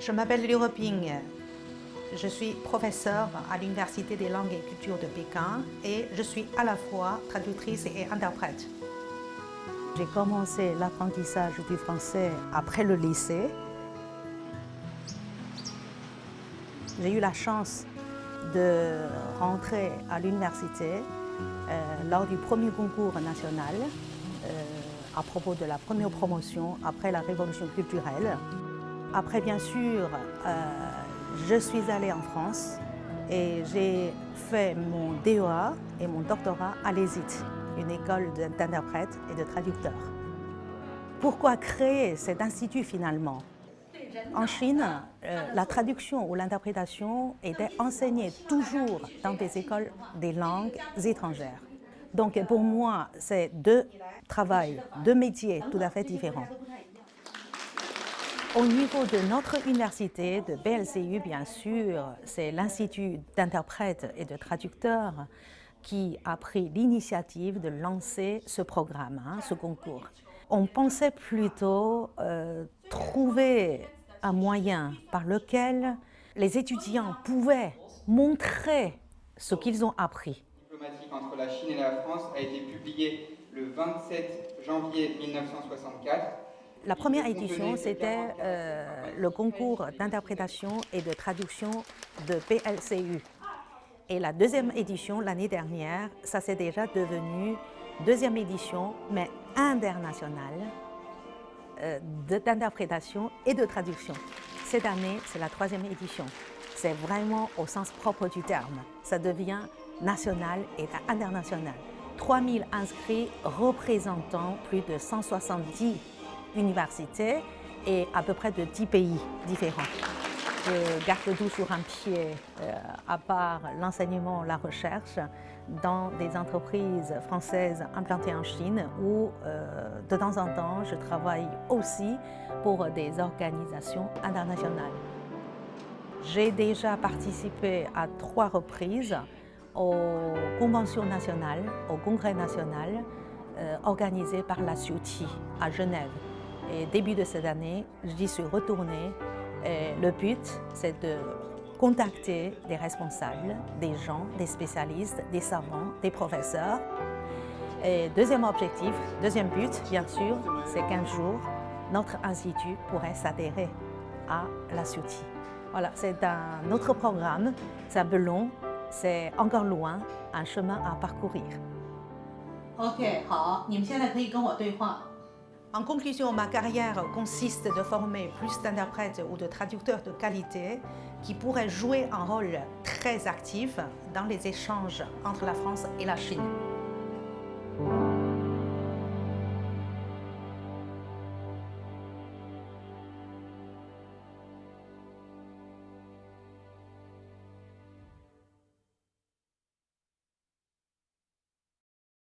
Je m'appelle Liu Heping. Je suis professeure à l'Université des langues et cultures de Pékin et je suis à la fois traductrice et interprète. J'ai commencé l'apprentissage du français après le lycée. J'ai eu la chance de rentrer à l'université lors du premier concours national à propos de la première promotion après la révolution culturelle. Après, bien sûr, je suis allée en France et j'ai fait mon DEA et mon doctorat à l'ESIT, une école d'interprètes et de traducteurs. Pourquoi créer cet institut finalement? En Chine, la traduction ou l'interprétation était enseignée toujours dans des écoles des langues étrangères. Donc pour moi, c'est deux travails, deux métiers tout à fait différents. Au niveau de notre université, de BLCU, bien sûr, c'est l'Institut d'interprètes et de traducteurs qui a pris l'initiative de lancer ce programme, ce concours. On pensait plutôt trouver un moyen par lequel les étudiants pouvaient montrer ce qu'ils ont appris. Diplomatique entre la Chine et la France a été publié le 27 janvier 1964. La première édition, c'était le concours d'interprétation et de traduction de BLCU. Et la deuxième édition, l'année dernière, ça s'est déjà devenu deuxième édition, mais internationale, d'interprétation et de traduction. Cette année, c'est la troisième édition. C'est vraiment au sens propre du terme. Ça devient national et international. 3000 inscrits représentant plus de 170 universités et à peu près de 10 pays différents. Je garde toujours un pied, à part l'enseignement, la recherche, dans des entreprises françaises implantées en Chine où, de temps en temps, je travaille aussi pour des organisations internationales. J'ai déjà participé à 3 reprises aux conventions nationales, au congrès national organisé par la CEUTI à Genève. Et début de cette année, j'y suis retournée. Et le but, c'est de contacter des responsables, des gens, des spécialistes, des savants, des professeurs. Et deuxième objectif, deuxième but, bien sûr, c'est qu'un jour, notre institut pourrait s'adhérer à la CEUTI. Voilà, c'est un autre programme, c'est un peu long, c'est encore loin, un chemin à parcourir. OK， 好，你们现在可以跟我对话。 En conclusion, ma carrière consiste de former plus d'interprètes ou de traducteurs de qualité qui pourraient jouer un rôle très actif dans les échanges entre la France et la Chine.